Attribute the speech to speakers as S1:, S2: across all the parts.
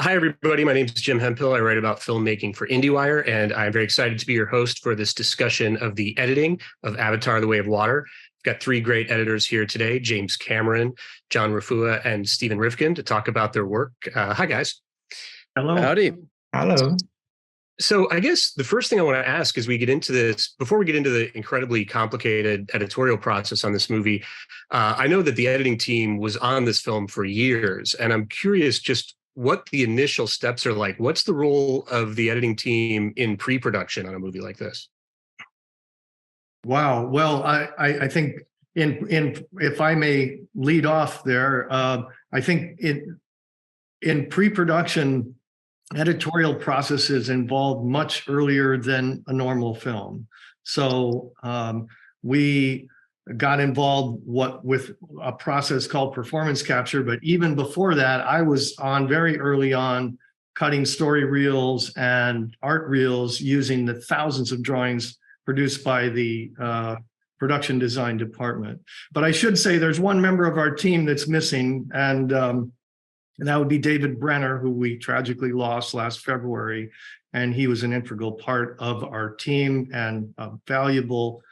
S1: Hi, everybody. My name is Jim Hemphill. I write about filmmaking for IndieWire, and I'm very excited to be your host for this discussion of the editing of Avatar: The Way of Water. We've got three great editors here today, James Cameron, John Refoua, and Stephen Rivkin, to talk about their work. Hi, guys.
S2: Hello.
S3: Howdy.
S2: Hello.
S1: So I guess the first thing I want to ask as we get into this, before we get into the incredibly complicated editorial process on this movie, I know that the editing team was on this film for years, and I'm curious just what the initial steps are like. What's the role of the editing team in pre-production on a movie like this?
S2: Wow. Well, I think in if I may lead off there, I think in pre-production, editorial processes involved much earlier than a normal film. So we got involved with a process called performance capture. But even before that, I was on very early on cutting story reels and art reels using the thousands of drawings produced by the production design department. But I should say there's one member of our team that's missing, and that would be David Brenner, who we tragically lost last February. And he was an integral part of our team and a valuable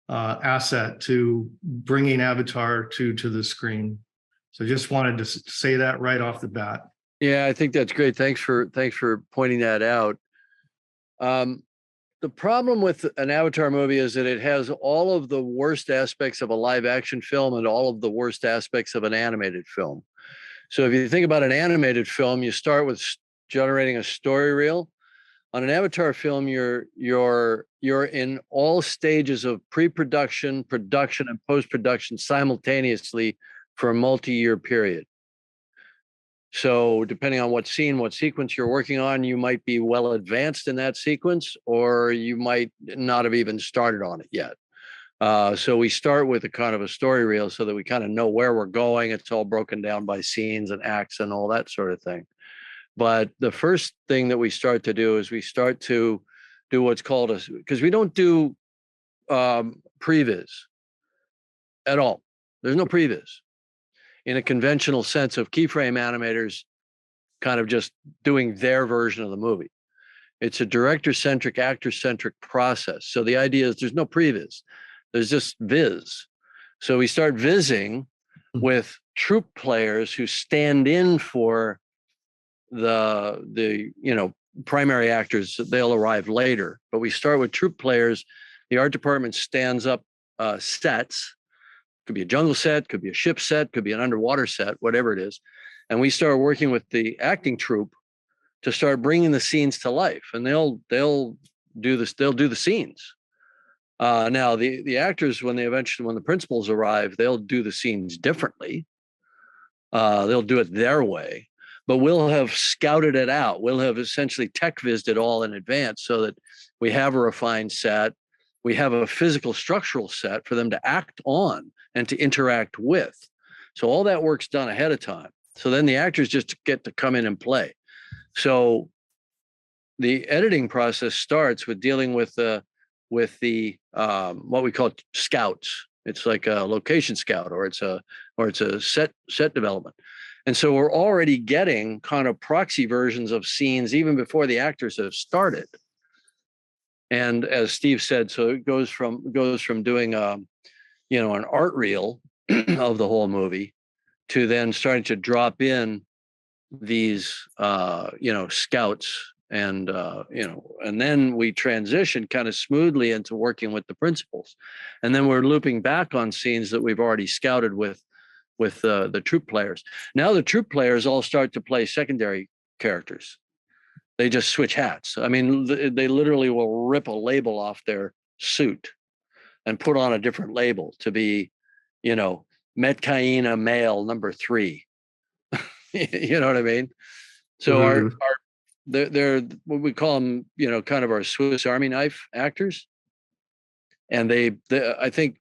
S2: asset to bringing Avatar to the screen. So just wanted to say that right off the bat.
S3: Yeah, I think that's great. Thanks for pointing that out. The problem with an Avatar movie is that it has all of the worst aspects of a live action film and all of the worst aspects of an animated film. So if you think about an animated film, you start with generating a story reel. On an Avatar film, you're in all stages of pre-production, production, and post-production simultaneously for a multi-year period. So depending on what scene, what sequence you're working on, you might be well advanced in that sequence, or you might not have even started on it yet. So we start with a kind of a story reel so that we kind of know where we're going. It's all broken down by scenes and acts and all that sort of thing. But the first thing that we start to do is we start to do what's called because we don't do previs at all. There's no previs in a conventional sense of keyframe animators kind of just doing their version of the movie. It's a director-centric, actor-centric process. So the idea is there's no previs. There's just viz. So we start vizzing with troupe players who stand in for the primary actors. They'll arrive later, but we start with troupe players. The art department stands up sets. Could be a jungle set, could be a ship set, could be an underwater set, whatever it is. And we start working with the acting troupe to start bringing the scenes to life. And they'll do this. They'll do the scenes. Now the actors, when the principals arrive, they'll do the scenes differently. They'll do it their way, but we'll have scouted it out. We'll have essentially tech vizzed it all in advance so that we have a refined set. We have a physical structural set for them to act on and to interact with. So all that work's done ahead of time. So then the actors just get to come in and play. So the editing process starts with dealing with the what we call scouts. It's like a location scout, or it's a set development. And so we're already getting kind of proxy versions of scenes even before the actors have started. And as Steve said, so it goes from doing an art reel of the whole movie to then starting to drop in these scouts and then we transition kind of smoothly into working with the principals, and then we're looping back on scenes that we've already scouted with the troupe players. Now the troupe players all start to play secondary characters. They just switch hats. I mean, they literally will rip a label off their suit and put on a different label to be, Metcaina male number 3. You know what I mean? So they're what we call them, kind of our Swiss Army knife actors. And they I think,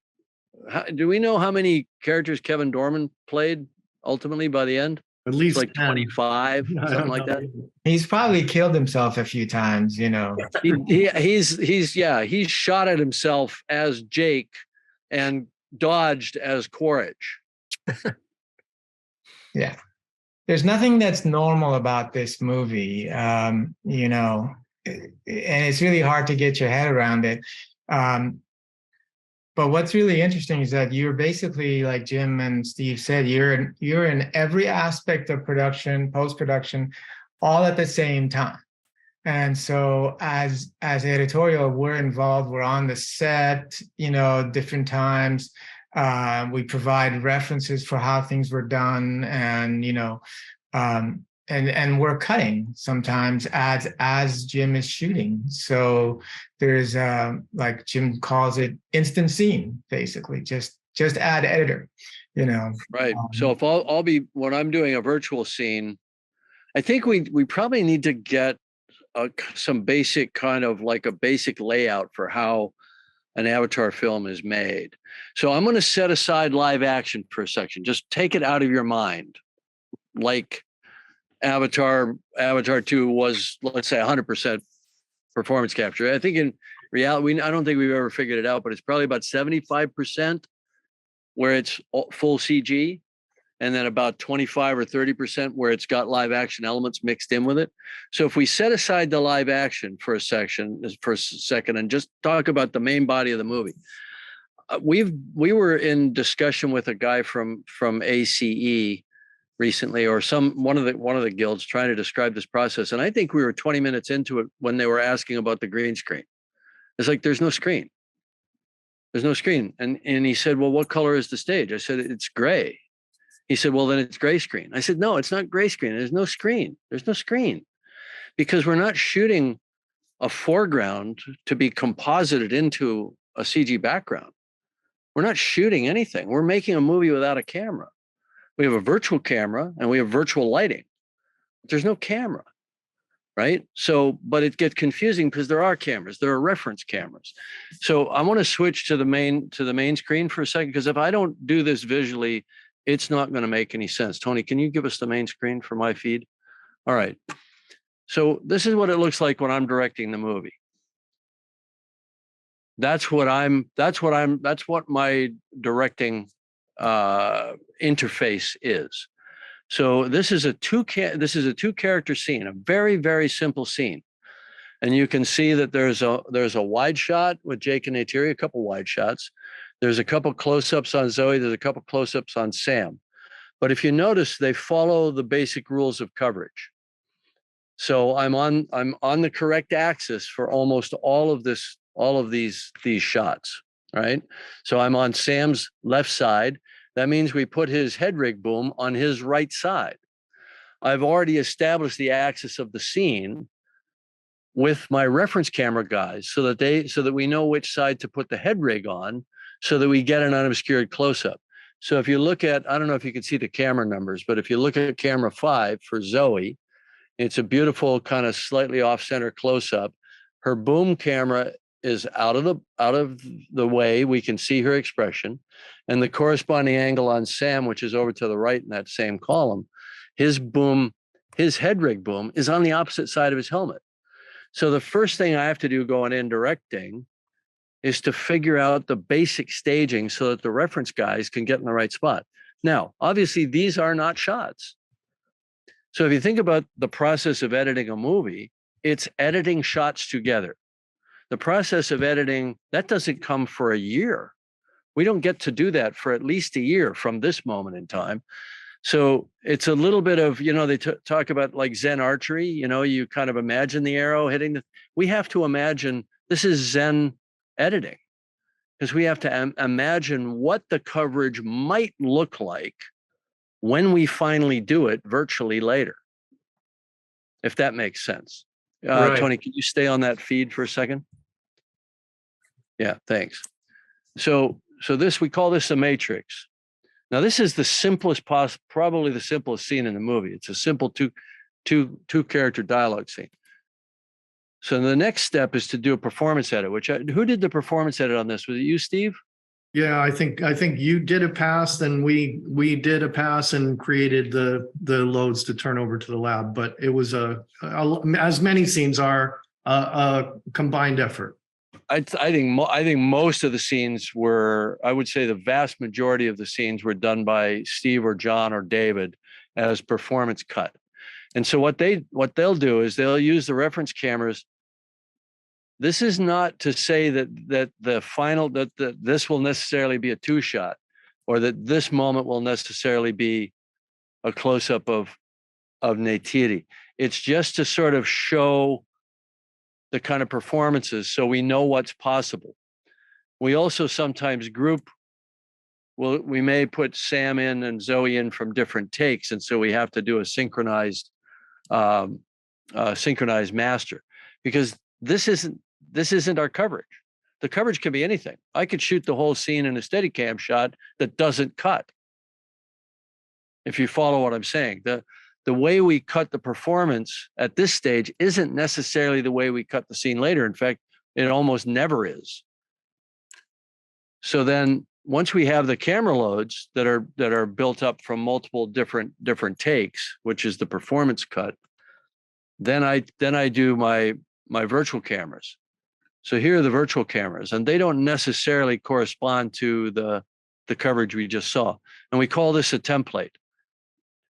S3: do we know how many characters Kevin Dorman played ultimately by the end?
S2: At least
S3: like 25, something like that.
S4: He's probably killed himself a few times,
S3: He's shot at himself as Jake and dodged as Quaritch.
S4: Yeah. there's nothing that's normal about this movie. You know, and it's really hard to get your head around it. But what's really interesting is that you're basically, like Jim and Steve said, you're in every aspect of production, post-production, all at the same time. And so as editorial, we're involved, we're on the set, you know, different times. We provide references for how things were done, and, you know, and we're cutting sometimes as Jim is shooting. So there's like Jim calls it instant scene, basically, just add editor, you know.
S3: Right. So if I'll be, when I'm doing a virtual scene, I think we probably need to get some basic kind of like a basic layout for how an Avatar film is made. So I'm going to set aside live action for a section. Just take it out of your mind. Like Avatar 2 was, let's say, 100% performance capture. I think in reality, I don't think we've ever figured it out, but it's probably about 75% where it's full CG, and then about 25 or 30% where it's got live action elements mixed in with it. So if we set aside the live action for a second and just talk about the main body of the movie, we were in discussion with a guy from ACE recently, or one of the guilds, trying to describe this process. And I think we were 20 minutes into it when they were asking about the green screen. It's like, there's no screen. There's no screen. And he said, well, what color is the stage? I said, it's gray. He said, well, then it's gray screen. I said, no, it's not gray screen. There's no screen. There's no screen, because we're not shooting a foreground to be composited into a CG background. We're not shooting anything. We're making a movie without a camera. We have a virtual camera and we have virtual lighting. There's no camera, right? So, but it gets confusing because there are cameras. There are reference cameras. So I want to switch to the main screen for a second, because if I don't do this visually, it's not going to make any sense. Tony, can you give us the main screen for my feed? All right. So this is what it looks like when I'm directing the movie. That's what my directing interface is. So this is a two character scene, a very, very simple scene. And you can see that there's a wide shot with Jake and Neytiri, a couple wide shots. There's a couple close-ups on Zoe. There's a couple close-ups on Sam. But if you notice, they follow the basic rules of coverage. So I'm on the correct axis for almost all of these shots, right? So I'm on Sam's left side. That means we put his head rig boom on his right side. I've already established the axis of the scene with my reference camera guys so that we know which side to put the head rig on, so that we get an unobscured close-up. So if you look at, I don't know if you can see the camera numbers, but if you look at camera 5 for Zoe, it's a beautiful kind of slightly off-center close-up. Her boom camera is out of the way. We can see her expression. And the corresponding angle on Sam, which is over to the right in that same column, his head rig boom is on the opposite side of his helmet. So the first thing I have to do going in directing is to figure out the basic staging so that the reference guys can get in the right spot. Now, obviously, these are not shots. So if you think about the process of editing a movie, it's editing shots together. The process of editing, that doesn't come for a year. We don't get to do that for at least a year from this moment in time. So it's a little bit of, they talk about like Zen archery, you kind of imagine the arrow hitting we have to imagine this is Zen editing, because we have to imagine what the coverage might look like when we finally do it virtually later, if that makes sense. Right. Tony, can you stay on that feed for a second? Yeah, thanks. So we call this a matrix. Now, this is the simplest probably the simplest scene in the movie. It's a simple two character dialogue scene. So the next step is to do a performance edit, who did the performance edit on this? Was it you, Steve?
S2: Yeah, I think you did a pass, then we did a pass and created the loads to turn over to the lab. But it was as many scenes are a combined effort.
S3: I think most of the scenes were, I would say the vast majority of the scenes were done by Steve or John or David, as performance cut. And so what they'll do is they'll use the reference cameras. This is not to say that this will necessarily be a 2-shot, or that this moment will necessarily be a close-up of Neytiri. It's just to sort of show the kind of performances so we know what's possible. We also sometimes group, we may put Sam in and Zoe in from different takes, and so we have to do a synchronized master, because this isn't our coverage. The coverage can be anything. I could shoot the whole scene in a Steadicam shot that doesn't cut. If you follow what I'm saying, the way we cut the performance at this stage isn't necessarily the way we cut the scene later. In fact, it almost never is. So then once we have the camera loads that are built up from multiple different takes, which is the performance cut, then I do my virtual cameras. So here are the virtual cameras, and they don't necessarily correspond to the coverage we just saw. And we call this a template.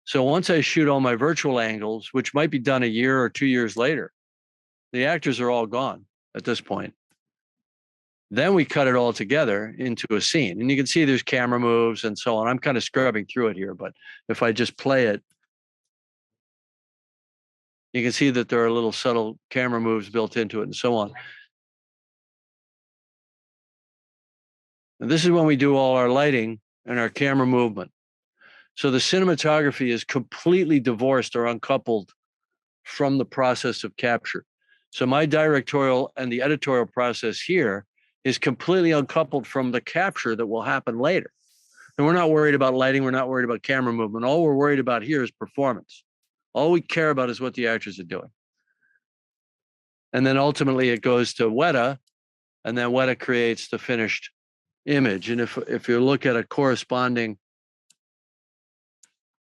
S3: So once I shoot all my virtual angles, which might be done a year or 2 years later, the actors are all gone at this point. Then we cut it all together into a scene. And you can see there's camera moves and so on. I'm kind of scrubbing through it here, but if I just play it, you can see that there are little subtle camera moves built into it and so on. And this is when we do all our lighting and our camera movement. So the cinematography is completely divorced or uncoupled from the process of capture. So my directorial and the editorial process here is completely uncoupled from the capture that will happen later. And we're not worried about lighting. We're not worried about camera movement. All we're worried about here is performance. All we care about is what the actors are doing. And then ultimately it goes to Weta, and then Weta creates the finished image. And if you look at a corresponding,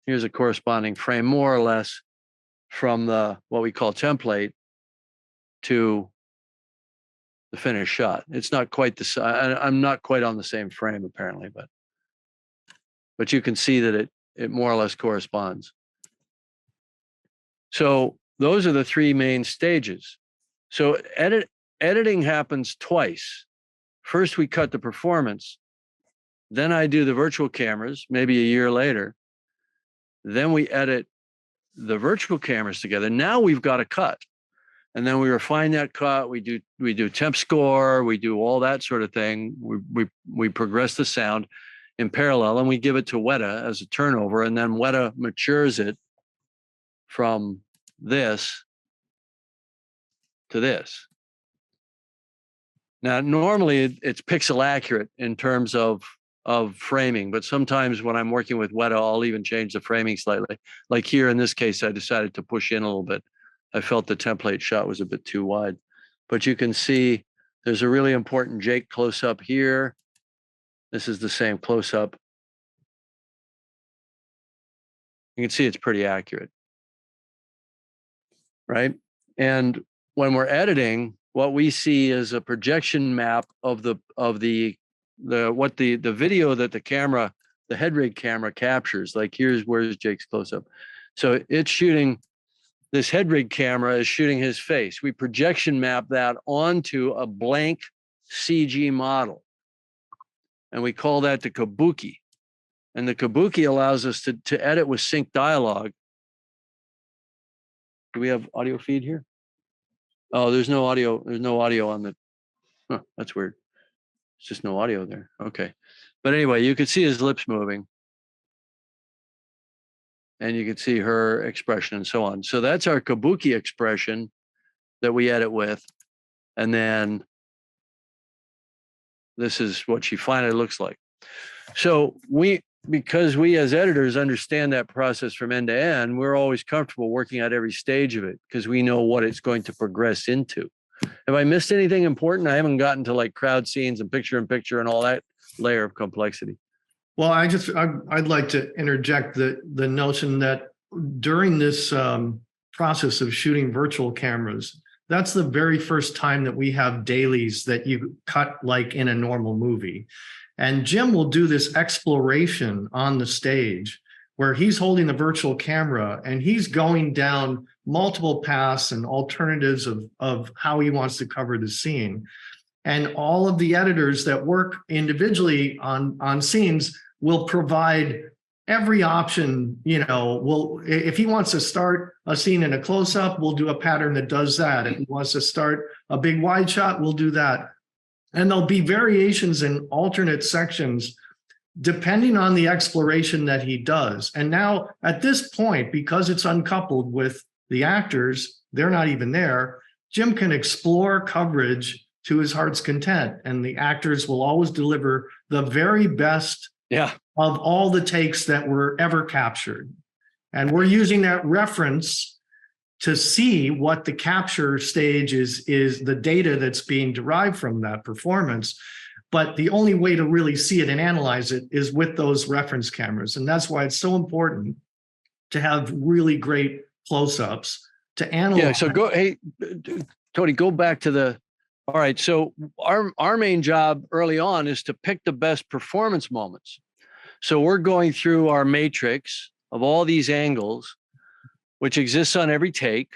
S3: here's a corresponding frame, more or less, from the what we call template to the finished shot. It's not quite the, I'm not quite on the same frame apparently, but you can see that it more or less corresponds. So those are the 3 main stages. So editing happens twice. First, we cut the performance. Then I do the virtual cameras, maybe a year later. Then we edit the virtual cameras together. Now we've got a cut. And then we refine that cut. We do temp score. We do all that sort of thing. We progress the sound in parallel, and we give it to Weta as a turnover. And then Weta matures it from this to this. Now, normally it's pixel accurate in terms of framing, but sometimes when I'm working with Weta, I'll even change the framing slightly. Like here in this case, I decided to push in a little bit. I felt the template shot was a bit too wide, but you can see there's a really important Jake close-up here. This is the same close-up. You can see it's pretty accurate, right? And when we're editing, what we see is a projection map of the video that the head rig camera captures. Like where's Jake's close-up. So it's shooting, this head rig camera is shooting his face. We projection map that onto a blank CG model. And we call that the kabuki. And the kabuki allows us to edit with sync dialogue. Do we have audio feed here? Oh, there's no audio. There's no audio on the, that's weird. It's just no audio there. Okay. But anyway, you could see his lips moving. And you could see her expression and so on. So that's our kabuki expression that we edit with. And then this is what she finally looks like. So because we as editors understand that process from end to end, we're always comfortable working at every stage of it because we know what it's going to progress into. Have I missed anything important? I haven't gotten to like crowd scenes and picture and all that layer of complexity.
S2: Well, I'd like to interject the notion that during this process of shooting virtual cameras, that's the very first time that we have dailies that you cut like in a normal movie. And Jim will do this exploration on the stage where he's holding the virtual camera and he's going down multiple paths and alternatives of how he wants to cover the scene. And all of the editors that work individually on scenes will provide every option. If he wants to start a scene in a close-up, we'll do a pattern that does that. If he wants to start a big wide shot, we'll do that. And there'll be variations in alternate sections depending on the exploration that he does. And now at this point, because it's uncoupled with the actors, they're not even there, Jim can explore coverage to his heart's content. And the actors will always deliver the very best of all the takes that were ever captured. And we're using that reference to see what the capture stage is the data that's being derived from that performance. But the only way to really see it and analyze it is with those reference cameras. And that's why it's so important to have really great close-ups to analyze.
S3: Yeah, so Tony, go back to all right, so our main job early on is to pick the best performance moments. So we're going through our matrix of all these angles, which exists on every take.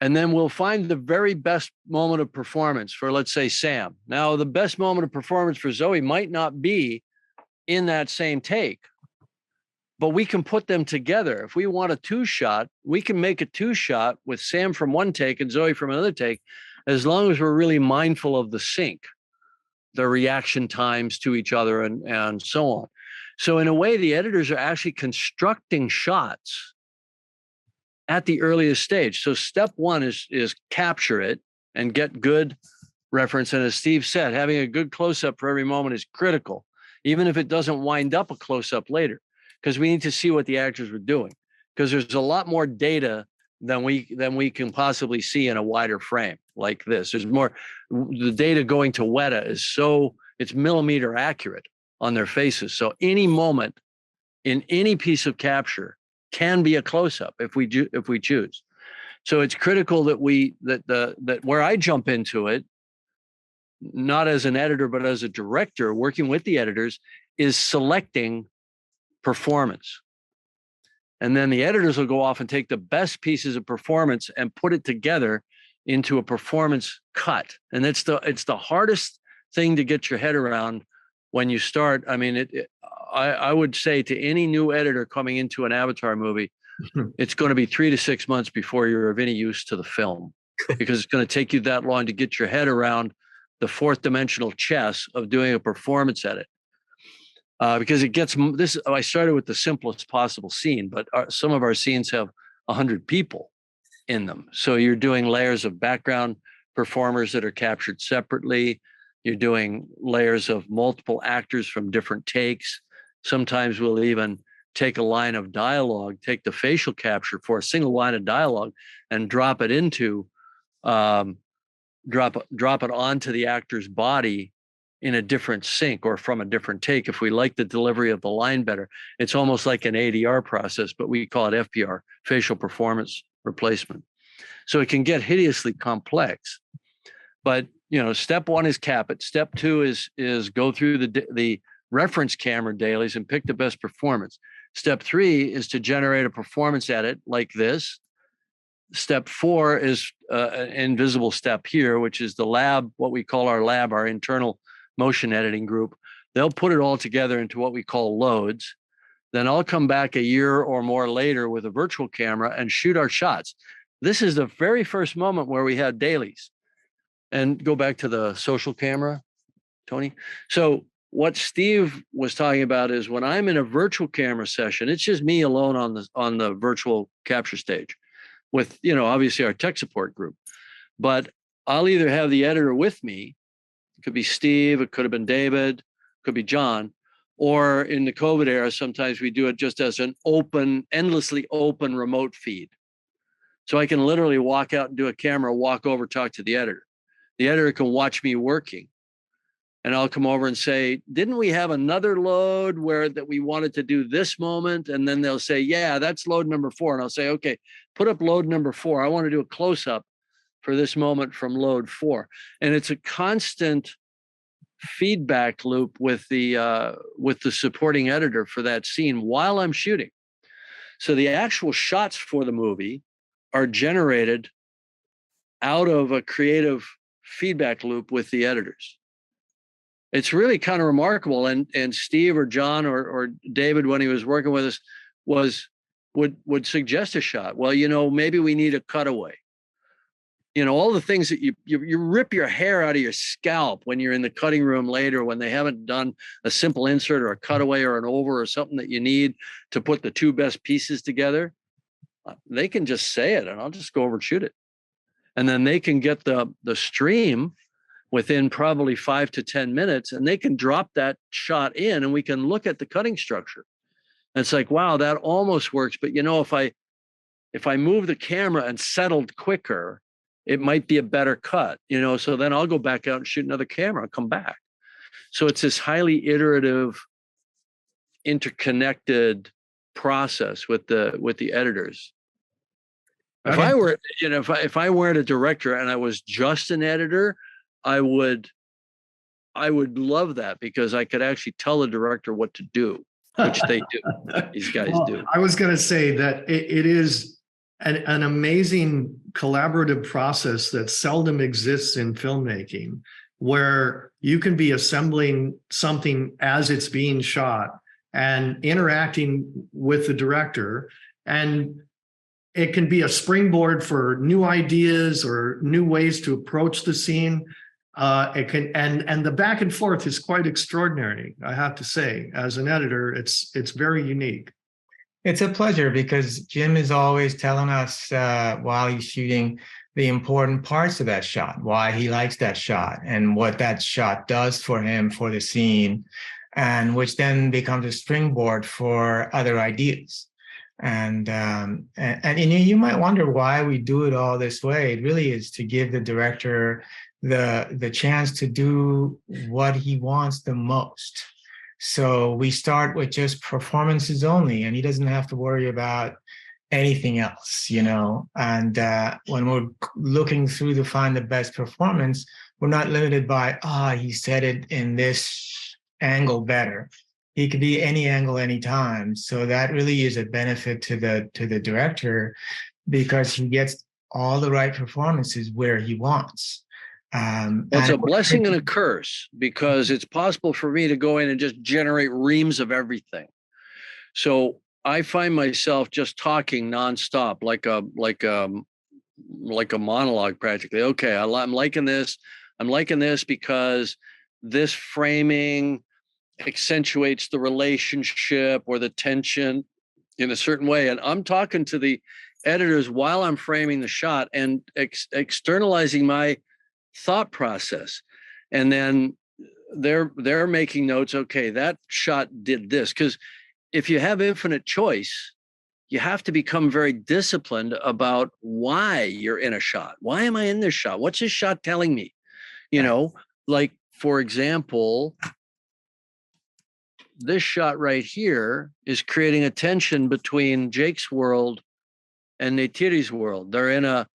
S3: And then we'll find the very best moment of performance for, let's say, Sam. Now, the best moment of performance for Zoe might not be in that same take, but we can put them together. If we want a 2-shot, we can make a 2-shot with Sam from one take and Zoe from another take, as long as we're really mindful of the sync, the reaction times to each other, and so on. So in a way, the editors are actually constructing shots at the earliest stage. So step one is capture it and get good reference. And as Steve said, having a good close-up for every moment is critical, even if it doesn't wind up a close-up later, because we need to see what the actors were doing, because there's a lot more data than we can possibly see in a wider frame like this. There's more, the data going to Weta it's millimeter accurate on their faces. So any moment in any piece of capture can be a close-up if we choose. So it's critical that where I jump into it, not as an editor, but as a director working with the editors, is selecting performance. And then the editors will go off and take the best pieces of performance and put it together into a performance cut. And it's the hardest thing to get your head around when you start. I mean, I would say to any new editor coming into an Avatar movie, it's going to be 3 to 6 months before you're of any use to the film, because it's going to take you that long to get your head around the fourth dimensional chess of doing a performance edit. Because it gets this. I started with the simplest possible scene, but some of our scenes have 100 people in them. So you're doing layers of background performers that are captured separately. You're doing layers of multiple actors from different takes. Sometimes we'll even take a line of dialogue, take the facial capture for a single line of dialogue, and drop it into, drop it onto the actor's body in a different sync or from a different take. If we like the delivery of the line better, it's almost like an ADR process, but we call it FPR, facial performance replacement. So it can get hideously complex. But step one is cap it. Step two is go through the reference camera dailies and pick the best performance. Step three is to generate a performance edit like this. Step four is an invisible step here, which is the lab, what we call our lab, our internal motion editing group. They'll put it all together into what we call loads. Then I'll come back a year or more later with a virtual camera and shoot our shots. This is the very first moment where we had dailies. And go back to the social camera, Tony. So what Steve was talking about is when I'm in a virtual camera session, it's just me alone on the virtual capture stage with, obviously our tech support group. But I'll either have the editor with me. It could be Steve, it could have been David, could be John, or in the COVID era, sometimes we do it just as an endlessly open remote feed. So I can literally walk out and do a camera, walk over, talk to the editor. The editor can watch me working, and I'll come over and say, didn't we have another load that we wanted to do this moment? And then they'll say, yeah, that's load number 4. And I'll say, okay, put up load number 4. I want to do a close-up for this moment from load 4. And it's a constant feedback loop with the supporting editor for that scene while I'm shooting. So the actual shots for the movie are generated out of a creative feedback loop with the editors. It's really kind of remarkable. And Steve or John or David, when he was working with us, would suggest a shot. Well, maybe we need a cutaway. All the things that you rip your hair out of your scalp when you're in the cutting room later, when they haven't done a simple insert or a cutaway or an over or something that you need to put the two best pieces together. They can just say it and I'll just go over and shoot it. And then they can get the stream within probably 5 to 10 minutes, and they can drop that shot in and we can look at the cutting structure. And it's like, wow, that almost works. But if I move the camera and settled quicker, it might be a better cut, so then I'll go back out and shoot another camera and come back. So it's this highly iterative, interconnected process with the editors. If I were, if I weren't a director and I was just an editor, I would love that, because I could actually tell the director what to do, which they do. These guys do.
S2: I was going to say that it is an amazing collaborative process that seldom exists in filmmaking, where you can be assembling something as it's being shot and interacting with the director, and it can be a springboard for new ideas or new ways to approach the scene. It can, and the back and forth is quite extraordinary, I have to say. As an editor, it's very unique.
S4: It's a pleasure, because Jim is always telling us while he's shooting the important parts of that shot, why he likes that shot and what that shot does for him for the scene, and which then becomes a springboard for other ideas. And you might wonder why we do it all this way. It really is to give the director the chance to do what he wants the most. So we start with just performances only, and he doesn't have to worry about anything else, And when we're looking through to find the best performance, we're not limited by, he said it in this angle better. He could be any angle, anytime. So that really is a benefit to the director, because he gets all the right performances where he wants.
S3: It's a blessing and a curse, because it's possible for me to go in and just generate reams of everything. So I find myself just talking nonstop, like a monologue practically. Okay, I'm liking this. I'm liking this because this framing accentuates the relationship or the tension in a certain way. And I'm talking to the editors while I'm framing the shot and externalizing my thought process. And then they're making notes. Okay, that shot did this. Because if you have infinite choice, you have to become very disciplined about why you're in a shot. Why am I in this shot? What's this shot telling me? Like, for example, this shot right here is creating a tension between Jake's world and Neytiri's world. They're in a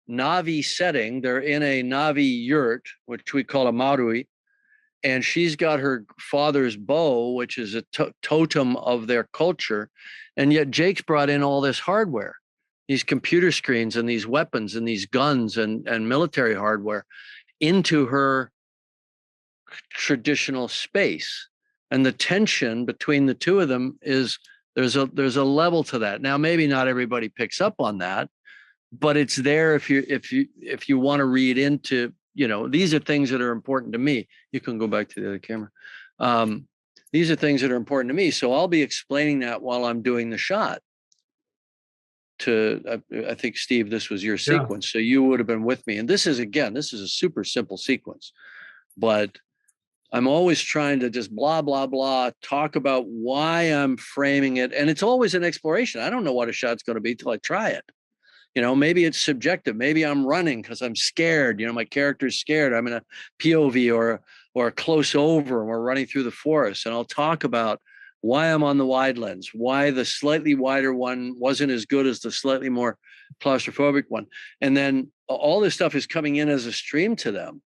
S3: Navi setting. They're in a Navi yurt, which we call a marui, and she's got her father's bow, which is a totem of their culture. And yet Jake's brought in all this hardware, these computer screens and these weapons and these guns and military hardware into her traditional space. And the tension between the two of them is there's a level to that. Now, maybe not everybody picks up on that, but it's there if you want to read into, these are things that are important to me. You can go back to the other camera. These are things that are important to me. So I'll be explaining that while I'm doing the shot. I think, Steve, this was your sequence. So you would have been with me. And this is a super simple sequence, but I'm always trying to just blah, blah, blah, talk about why I'm framing it. And it's always an exploration. I don't know what a shot's going to be till I try it. Maybe it's subjective. Maybe I'm running because I'm scared. My character's scared. I'm in a POV or a close over, and we're running through the forest. And I'll talk about why I'm on the wide lens, why the slightly wider one wasn't as good as the slightly more claustrophobic one. And then all this stuff is coming in as a stream to them.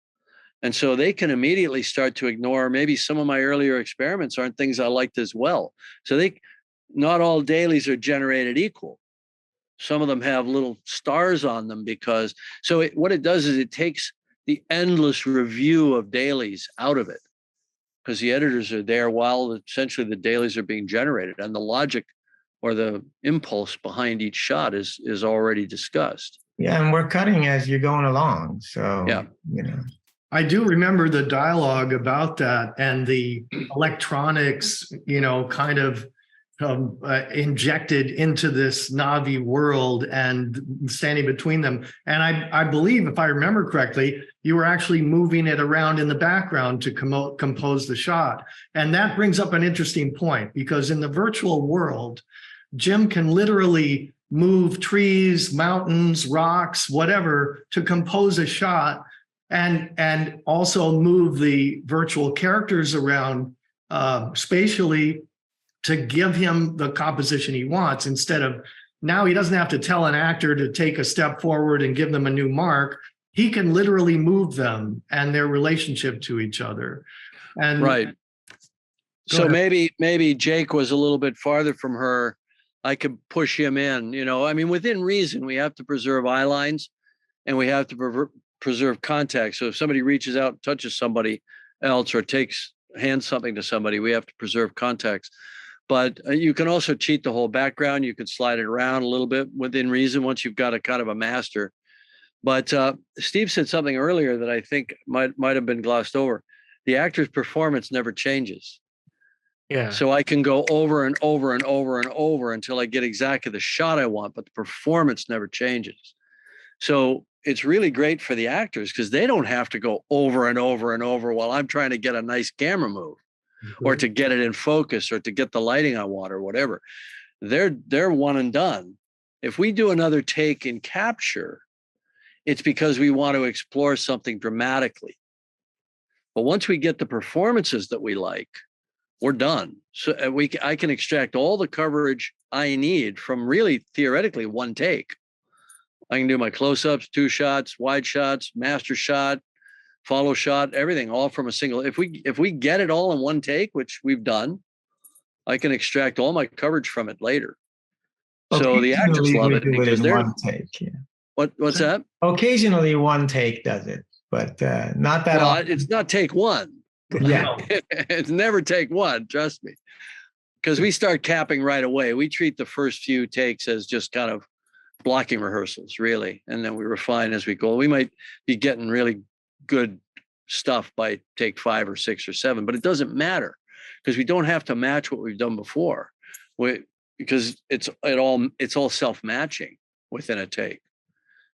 S3: And so they can immediately start to ignore maybe some of my earlier experiments aren't things I liked as well. So not all dailies are generated equal. Some of them have little stars on them what it does is it takes the endless review of dailies out of it, because the editors are there while essentially the dailies are being generated, and the logic or the impulse behind each shot is already discussed.
S4: Yeah, and we're cutting as you're going along. So,
S3: yeah.
S2: I do remember the dialogue about that and the electronics, kind of injected into this Navi world and standing between them. And I believe, if I remember correctly, you were actually moving it around in the background to compose the shot. And that brings up an interesting point, because in the virtual world, Jim can literally move trees, mountains, rocks, whatever, to compose a shot, and also move the virtual characters around spatially to give him the composition he wants. Instead of, now he doesn't have to tell an actor to take a step forward and give them a new mark. He can literally move them and their relationship to each other. And
S3: right. So maybe Jake was a little bit farther from her. I could push him in, within reason. We have to preserve eye lines, and we have to preserve contact. So if somebody reaches out and touches somebody else or hands something to somebody, we have to preserve contacts. But you can also cheat the whole background. You can slide it around a little bit within reason once you've got a kind of a master. But Steve said something earlier that I think might have been glossed over. The actor's performance never changes.
S1: Yeah.
S3: So I can go over and over and over and over until I get exactly the shot I want, but the performance never changes. So it's really great for the actors, because they don't have to go over and over and over while I'm trying to get a nice camera move, or to get it in focus, or to get the lighting I want, or whatever. They're one and done. If we do another take in capture, it's because we want to explore something dramatically. But once we get the performances that we like, we're done. So I can extract all the coverage I need from really theoretically one take. I can do my close-ups, 2 shots, wide shots, master shot, follow shot, everything, all from a single. If we get it all in one take, which we've done, I can extract all my coverage from it later. So the actors love it because they're
S4: one take. Yeah.
S3: What's that?
S4: Occasionally one take does it, but not that often.
S3: It's not take one.
S4: Yeah.
S3: It's never take one, trust me. Because we start capping right away. We treat the first few takes as just kind of blocking rehearsals, really. And then we refine as we go. We might be getting really good stuff by take 5 or 6 or 7, but it doesn't matter, because we don't have to match what we've done before. Because it's all self-matching within a take.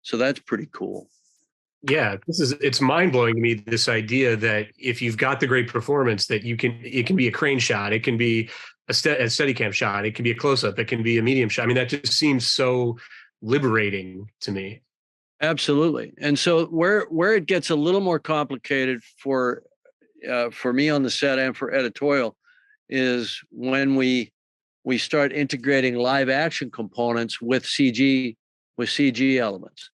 S3: So that's pretty cool.
S1: Yeah, it's mind-blowing to me, this idea that if you've got the great performance, that it can be a crane shot, it can be a Steadicam shot, it can be a close-up, it can be a medium shot. I mean, that just seems so liberating to me.
S3: Absolutely. And so where it gets a little more complicated for me on the set and for editorial is when we start integrating live action components with CG elements.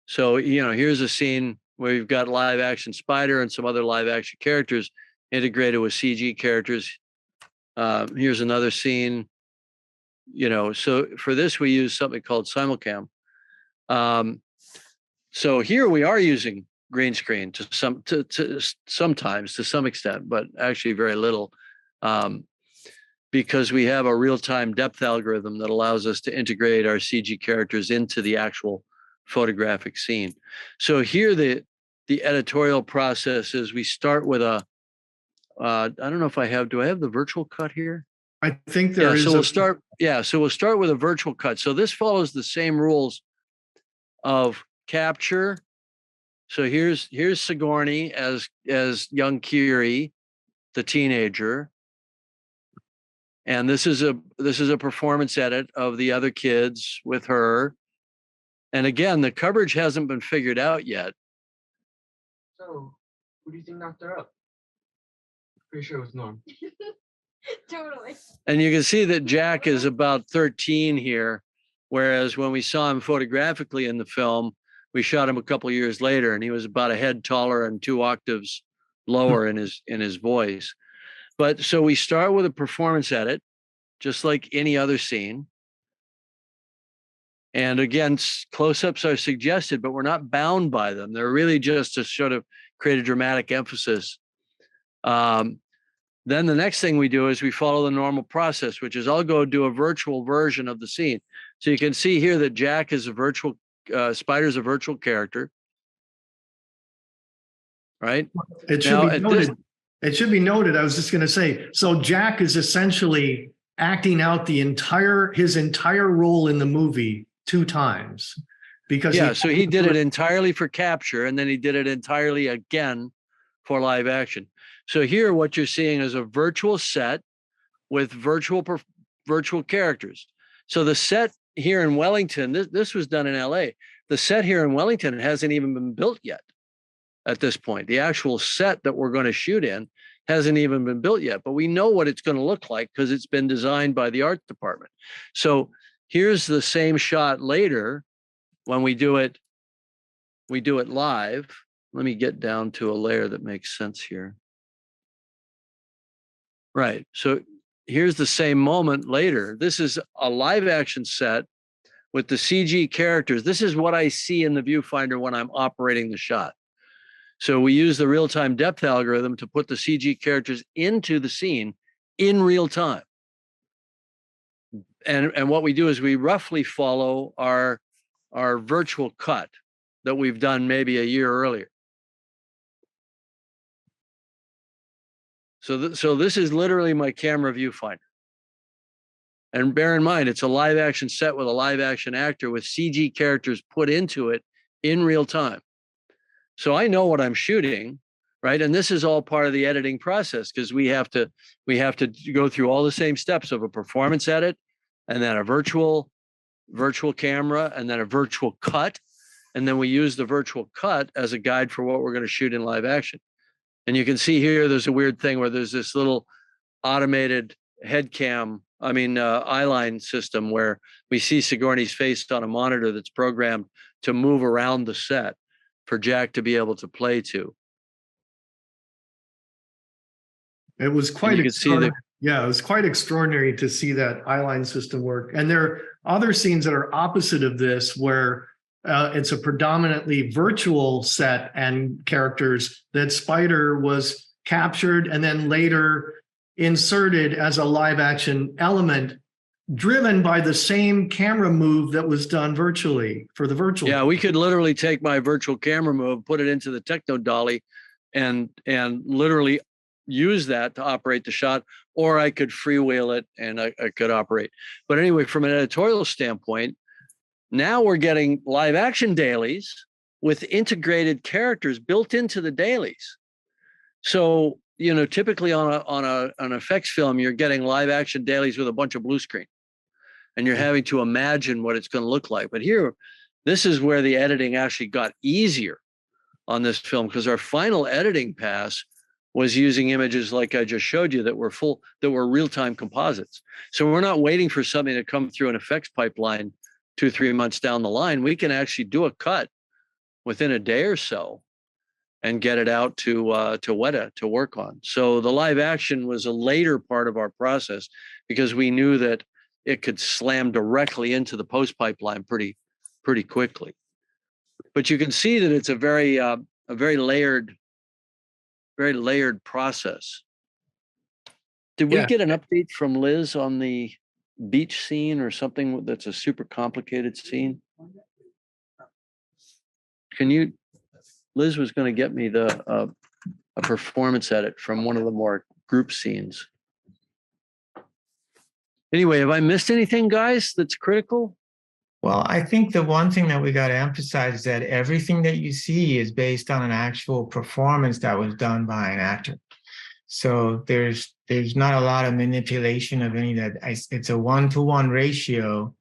S3: So, here's a scene where you've got live action Spider and some other live action characters integrated with CG characters. Here's another scene, so for this, we use something called simulcam. So here we are using green screen sometimes to some extent, but actually very little, because we have a real-time depth algorithm that allows us to integrate our CG characters into the actual photographic scene. So here the editorial process is we start with I don't know if do I have the virtual cut here?
S2: I think there is.
S3: So we'll start with a virtual cut. So this follows the same rules of capture. So here's Sigourney as young Kiri, the teenager. And this is a performance edit of the other kids with her. And again, the coverage hasn't been figured out yet.
S5: So, who do you think knocked her up? Pretty sure it was Norm.
S6: Totally.
S3: And you can see that Jack is about 13 here, whereas when we saw him photographically in the film, we shot him a couple of years later, and he was about a head taller and 2 octaves lower in his voice. But so we start with a performance edit, just like any other scene. And again, close-ups are suggested, but we're not bound by them. They're really just to sort of create a dramatic emphasis. Then the next thing we do is we follow the normal process, which is I'll go do a virtual version of the scene. So you can see here that Jack is a virtual, Spider's a virtual character, right?
S2: It should be noted. It should be noted. I was just going to say, so Jack is essentially acting out his entire role in the movie 2 times, because
S3: so he did it entirely for capture, and then he did it entirely again for live action. So here, what you're seeing is a virtual set with virtual characters. So the set here in Wellington, this was done in LA. The set here in Wellington hasn't even been built yet at this point. The actual set that we're going to shoot in hasn't even been built yet, but we know what it's going to look like because it's been designed by the art department. So here's the same shot later when we do it live. Let me get down to a layer that makes sense here. Right. So here's the same moment later. This is a live action set with the CG characters. This is what I see in the viewfinder when I'm operating the shot. So we use the real-time depth algorithm to put the CG characters into the scene in real time. And what we do is we roughly follow our virtual cut that we've done maybe a year earlier. So this is literally my camera viewfinder. And bear in mind, it's a live action set with a live action actor with CG characters put into it in real time. So I know what I'm shooting, right? And this is all part of the editing process, because we have to go through all the same steps of a performance edit, and then a virtual camera, and then a virtual cut. And then we use the virtual cut as a guide for what we're going to shoot in live action. And you can see here, there's a weird thing where there's this little automated eyeline system where we see Sigourney's face on a monitor that's programmed to move around the set for Jack to be able to play to.
S2: It was quite extraordinary. Yeah, it was quite extraordinary to see that eyeline system work. And there are other scenes that are opposite of this, where it's a predominantly virtual set and characters that Spider was captured and then later inserted as a live action element, driven by the same camera move that was done virtually for the virtual.
S3: Yeah, we could literally take my virtual camera move, put it into the Techno Dolly, and literally use that to operate the shot, or I could freewheel it and I could operate. But anyway, from an editorial standpoint, now we're getting live action dailies with integrated characters built into the dailies. So, typically on an effects film, you're getting live action dailies with a bunch of blue screen, and you're having to imagine what it's going to look like. But here, this is where the editing actually got easier on this film, because our final editing pass was using images like I just showed you that were real-time composites. So we're not waiting for something to come through an effects pipeline 2-3 months down the line. We can actually do a cut within a day or so and get it out to Weta to work on. So the live action was a later part of our process, because we knew that it could slam directly into the post pipeline pretty quickly. But you can see that it's a very layered process. Did we get an update from Liz on the beach scene or something that's a super complicated scene? Liz was going to get me a performance edit from one of the more group scenes. Anyway, have I missed anything, guys, that's critical?
S4: Well, I think the one thing that we got to emphasize is that everything that you see is based on an actual performance that was done by an actor. So there's not a lot of manipulation of any of that. It's a 1-to-1 ratio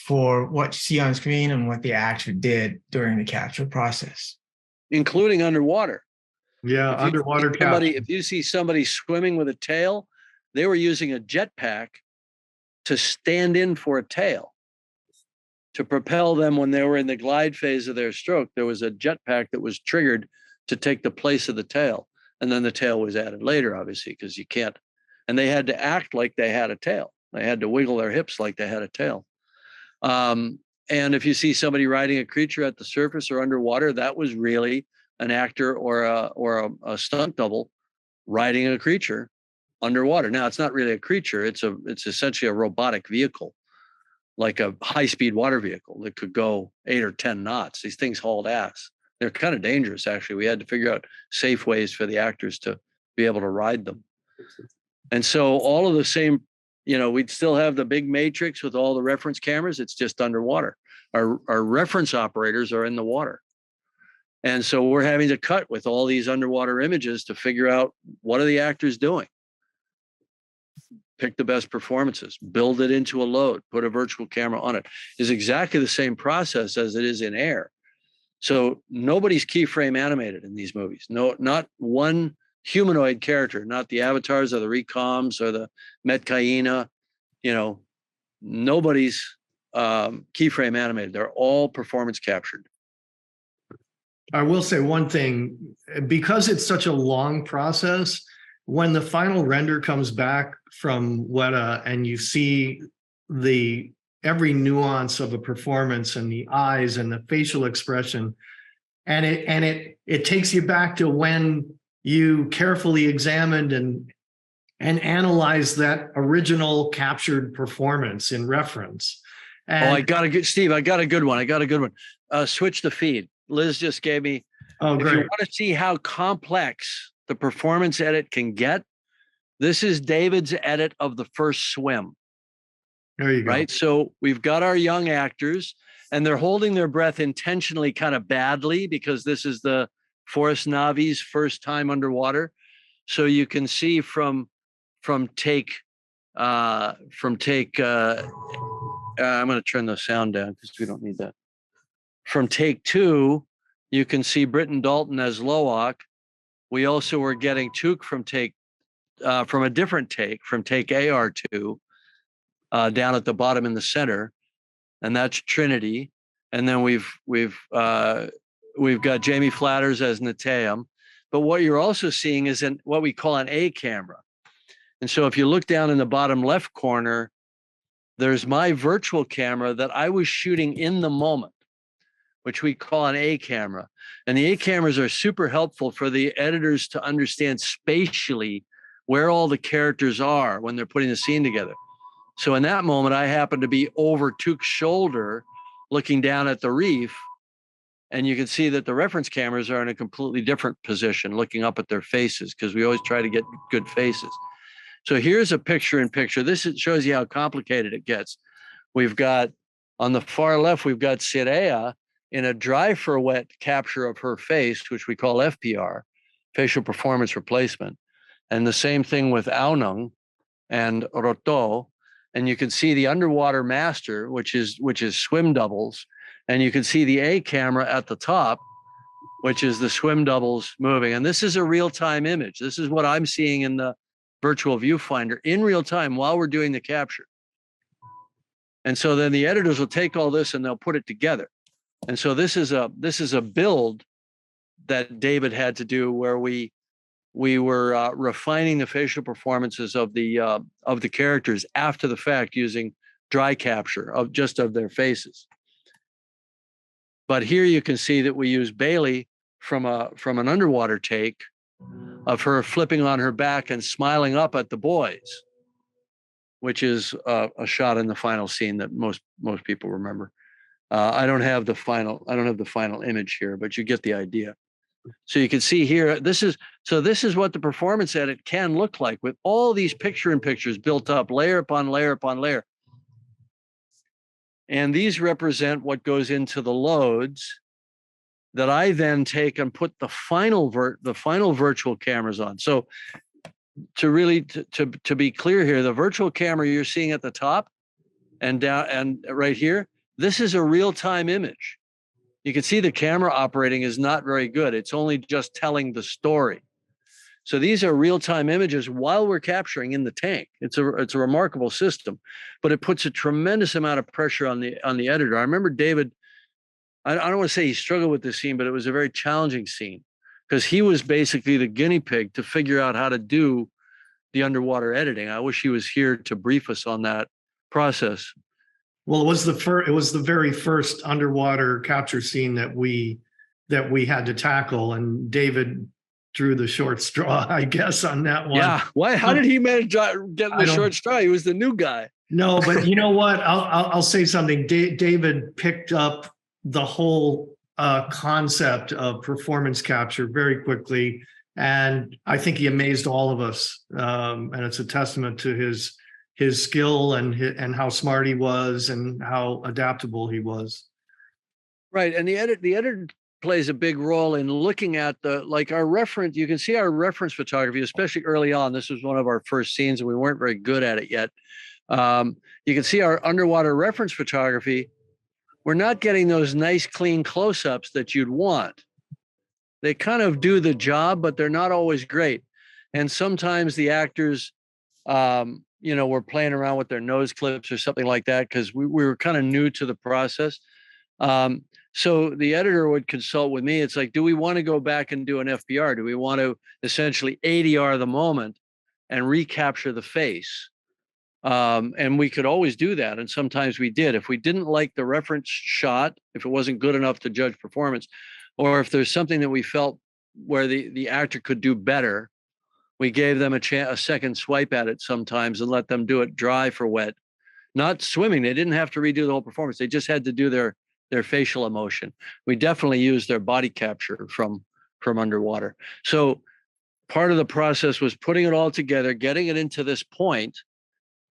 S4: for what you see on screen and what the actor did during the capture process,
S3: including underwater.
S2: Yeah, underwater capture.
S3: If you see somebody swimming with a tail, they were using a jetpack to stand in for a tail to propel them when they were in the glide phase of their stroke. There was a jetpack that was triggered to take the place of the tail. And then the tail was added later, obviously, because you can't. And they had to act like they had a tail. They had to wiggle their hips like they had a tail. And if you see somebody riding a creature at the surface or underwater, that was really an actor or a stunt double riding a creature underwater. Now, it's not really a creature. It's essentially a robotic vehicle, like a high-speed water vehicle that could go 8 or 10 knots. These things hauled ass. They're kind of dangerous, actually. We had to figure out safe ways for the actors to be able to ride them. And so all of the same, we'd still have the big matrix with all the reference cameras. It's just underwater. Our reference operators are in the water. And so we're having to cut with all these underwater images to figure out what are the actors doing. Pick the best performances, build it into a load, put a virtual camera on it. Is exactly the same process as it is in air. So nobody's keyframe animated in these movies. No, not one humanoid character, not the avatars or the recoms or the Metcaina, nobody's keyframe animated. They're all performance captured.
S2: I will say one thing, because it's such a long process, when the final render comes back from Weta and you see every nuance of a performance and the eyes and the facial expression, and it takes you back to when you carefully examined and analyzed that original captured performance in reference. And,
S3: I got a good one. Switch the feed. Liz just gave me.
S2: Oh, great.
S3: If you want to see how complex the performance edit can get, this is David's edit of the first swim.
S2: There you go.
S3: Right. So we've got our young actors and they're holding their breath intentionally kind of badly because this is the Forrest Navi's first time underwater. So you can see from take, I'm going to turn the sound down because we don't need that. From take 2, you can see Britton Dalton as Loak. We also were getting Took from a different take, from take AR2, down at the bottom in the center, and that's Trinity. And then we've got Jamie Flatters as Nateum. But what you're also seeing is what we call an A camera. And so if you look down in the bottom left corner, there's my virtual camera that I was shooting in the moment, which we call an A camera. And the A cameras are super helpful for the editors to understand spatially where all the characters are when they're putting the scene together. So in that moment, I happened to be over Took's shoulder looking down at the reef. And you can see that the reference cameras are in a completely different position, looking up at their faces, because we always try to get good faces. So here's a picture in picture. This shows you how complicated it gets. We've got, on the far left, we've got Sirea in a dry for wet capture of her face, which we call FPR, facial performance replacement. And the same thing with Aonung and Roto. And you can see the underwater master, which is swim doubles. And you can see the A camera at the top, which is the swim doubles moving. And this is a real-time image. This is what I'm seeing in the virtual viewfinder in real time while we're doing the capture. And so then the editors will take all this and they'll put it together. And so this is a build that David had to do where we were refining the facial performances of the characters after the fact using dry capture of their faces. But here you can see that we use Bailey from an underwater take of her flipping on her back and smiling up at the boys, which is a shot in the final scene that most people remember. I don't have the final image here, but you get the idea. So you can see here, this is what the performance edit can look like with all these picture-in-pictures built up layer upon layer upon layer. And these represent what goes into the loads that I then take and put the final virtual cameras on. So to be clear here, the virtual camera you're seeing at the top and down and right here, this is a real-time image. You can see the camera operating is not very good. It's only just telling the story. So these are real-time images while we're capturing in the tank. It's a remarkable system, but it puts a tremendous amount of pressure on the editor. I remember David, I don't want to say he struggled with this scene, but it was a very challenging scene because he was basically the guinea pig to figure out how to do the underwater editing. I wish he was here to brief us on that process.
S2: Well, it was the very first underwater capture scene that we had to tackle, and David drew the short straw, I guess, on that one.
S3: Yeah. Why? How did he manage getting the short straw? He was the new guy.
S2: No, but you know what? I'll say something. David picked up the whole concept of performance capture very quickly, and I think he amazed all of us. And it's a testament to his skill and how smart he was and how adaptable he was.
S3: Right, and the editor plays a big role in looking at our reference. You can see our reference photography, especially early on. This was one of our first scenes, and we weren't very good at it yet. You can see our underwater reference photography. We're not getting those nice, clean close-ups that you'd want. They kind of do the job, but they're not always great. And sometimes the actors, were playing around with their nose clips or something like that because we were kind of new to the process. So the editor would consult with me. It's like, do we want to go back and do an FPR? Do we want to essentially ADR the moment and recapture the face? And we could always do that. And sometimes we did. If we didn't like the reference shot, if it wasn't good enough to judge performance, or if there's something that we felt where the actor could do better, we gave them a second swipe at it sometimes and let them do it dry for wet. Not swimming. They didn't have to redo the whole performance. They just had to do their facial emotion. We definitely used their body capture from underwater. So part of the process was putting it all together, getting it into this point,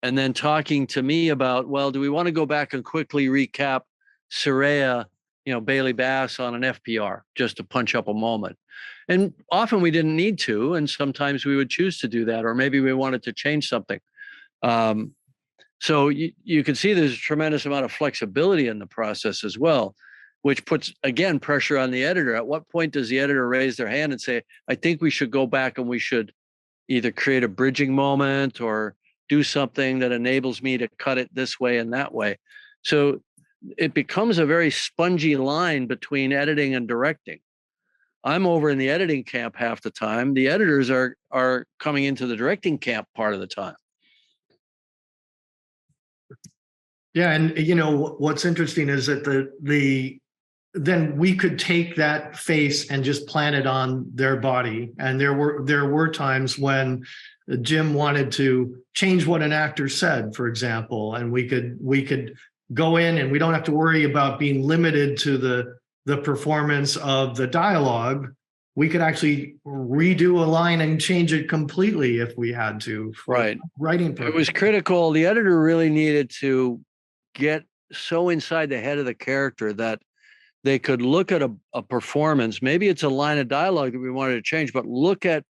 S3: and then talking to me about, well, do we want to go back and quickly recap Soraya, Bailey Bass on an FPR just to punch up a moment? And often we didn't need to, and sometimes we would choose to do that, or maybe we wanted to change something. So you can see there's a tremendous amount of flexibility in the process as well, which puts, again, pressure on the editor. At what point does the editor raise their hand and say, I think we should go back and we should either create a bridging moment or do something that enables me to cut it this way and that way? So it becomes a very spongy line between editing and directing. I'm over in the editing camp half the time. The editors are coming into the directing camp part of the time.
S2: Yeah, and what's interesting is that then we could take that face and just plant it on their body. And there were times when Jim wanted to change what an actor said, for example, and we could go in and we don't have to worry about being limited to the performance of the dialogue. We could actually redo a line and change it completely if we had to.
S3: Right.
S2: Writing purposes.
S3: It was critical. The editor really needed to get so inside the head of the character that they could look at a performance. Maybe it's a line of dialogue that we wanted to change, but look at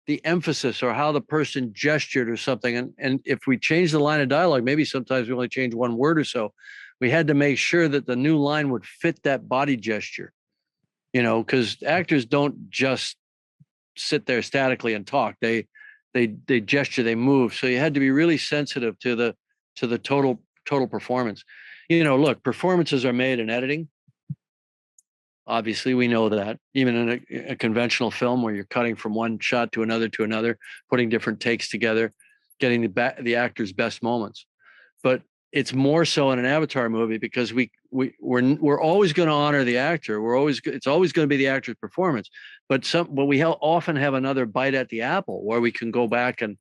S3: the emphasis or how the person gestured or something. And if we change the line of dialogue, maybe sometimes we only change one word or so. We had to make sure that the new line would fit that body gesture, because actors don't just sit there statically and talk. They gesture, they move. So you had to be really sensitive to the total performance. Look, performances are made in editing. Obviously, we know that. Even in a conventional film where you're cutting from one shot to another, putting different takes together, getting the actor's best moments. But it's more so in an Avatar movie because we're always going to honor the actor. It's always going to be the actor's performance. But we often have another bite at the apple where we can go back and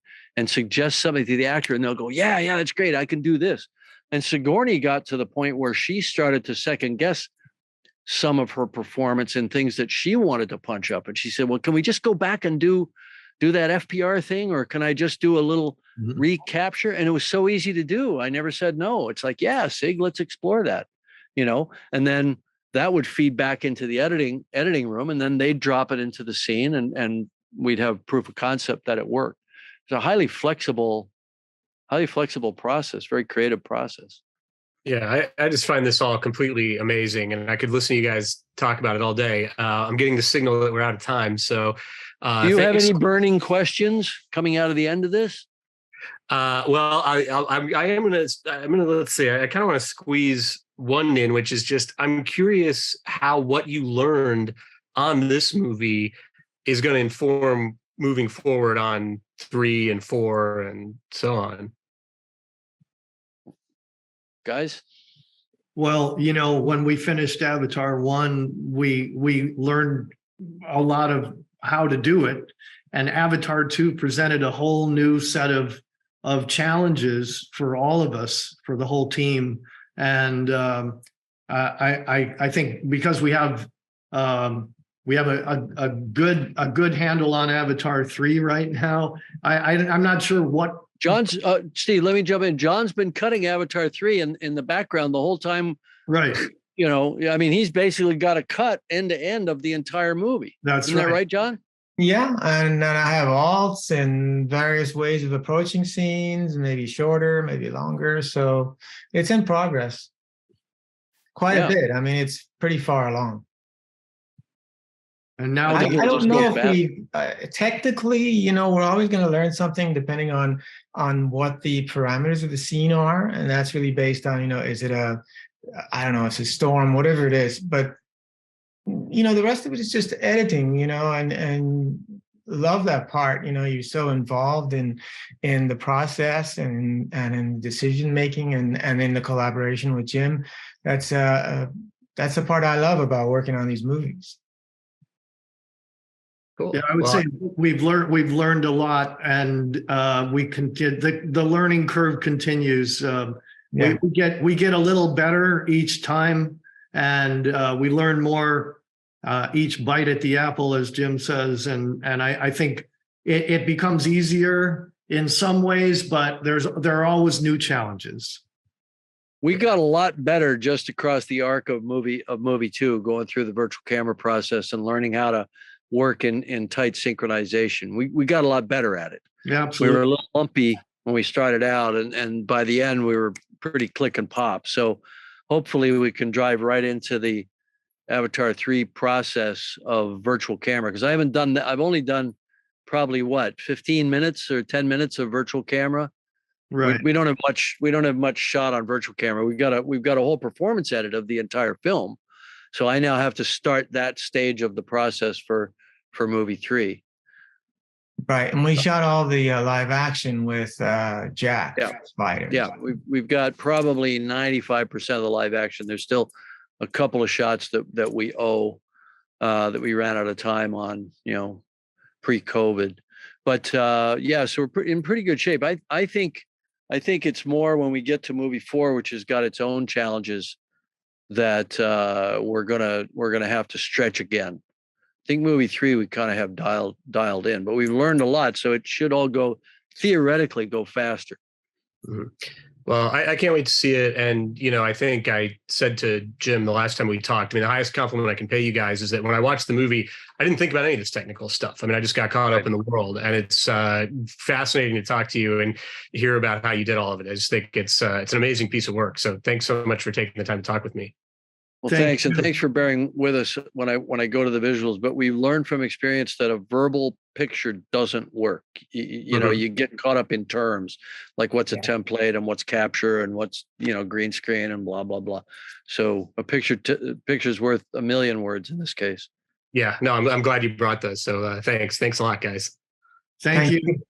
S3: suggest something to the actor, and they'll go, yeah, that's great. I can do this. And Sigourney got to the point where she started to second guess some of her performance and things that she wanted to punch up. And she said, well, can we just go back and do that FPR thing? Or can I just do a little recapture? And it was so easy to do. I never said no. It's like, yeah, Sig, let's explore that, and then that would feed back into the editing room, and then they'd drop it into the scene and we'd have proof of concept that it worked. It's a highly flexible process, very creative process.
S1: Yeah, I just find this all completely amazing, and I could listen to you guys talk about it all day. I'm getting the signal that we're out of time, so
S3: Do you have
S1: thanks.
S3: any burning questions coming out of the end of this?
S1: Well, I am gonna let's see. I kind of want to squeeze one in, which is just I'm curious how what you learned on this movie is going to inform moving forward on 3 and 4 and so on.
S3: Guys?
S2: Well, when we finished Avatar 1, we learned a lot of how to do it, and Avatar 2 presented a whole new set of challenges for all of us, for the whole team. And I think because we have a good handle on Avatar 3 right now. I'm not sure what
S3: John's Steve, let me jump in. John's been cutting Avatar 3 in the background the whole time.
S2: Right.
S3: I mean, he's basically got a cut end to end of the entire movie.
S2: That's
S3: Isn't that right, John?
S4: Yeah, and then I have alts and various ways of approaching scenes, maybe shorter, maybe longer. So it's in progress. Quite a bit. I mean, it's pretty far along.
S2: And now
S4: I don't know if we technically, we're always going to learn something depending on what the parameters of the scene are, and that's really based on, is it I don't know, it's a storm, whatever it is. But the rest of it is just editing, and love that part. You're so involved in the process and in decision making and in the collaboration with Jim. That's the part I love about working on these movies.
S1: Cool.
S2: Yeah, I would say we've learned a lot, and we can get the learning curve continues. We get a little better each time, and we learn more each bite at the apple, as Jim says. And I think it becomes easier in some ways, but there are always new challenges.
S3: We got a lot better just across the arc of movie 2, going through the virtual camera process and learning how to work in tight synchronization. We got a lot better at it.
S2: Yeah, absolutely.
S3: We were a little lumpy when we started out, and by the end we were pretty click and pop. So hopefully we can drive right into the Avatar 3 process of virtual camera, because I haven't done that. I've only done probably 15 minutes or 10 minutes of virtual camera.
S2: Right.
S3: We don't have much shot on virtual camera. We've got a whole performance edit of the entire film. So I now have to start that stage of the process for movie 3.
S4: Right, and we shot all the live action with Jack Spider.
S3: Yeah, we've got probably 95% of the live action. There's still a couple of shots that we owe that we ran out of time on, pre-COVID. But so we're in pretty good shape. I think it's more when we get to movie 4, which has got its own challenges, that we're gonna have to stretch again. I think movie 3 we kind of have dialed in, but we've learned a lot, so it should all theoretically go faster.
S1: Mm-hmm. Well, I can't wait to see it. And, I think I said to Jim the last time we talked, the highest compliment I can pay you guys is that when I watched the movie, I didn't think about any of this technical stuff. I just got caught up in the world, and it's fascinating to talk to you and hear about how you did all of it. I just think it's an amazing piece of work. So thanks so much for taking the time to talk with me.
S3: Well, thanks. And thanks for bearing with us when I go to the visuals, but we learned from experience that a verbal picture doesn't work. You get caught up in terms like what's a template and what's capture and what's, green screen and blah, blah, blah. So a picture's worth a million words in this case.
S1: Yeah, no, I'm glad you brought those. So thanks a lot, guys.
S2: Thank you.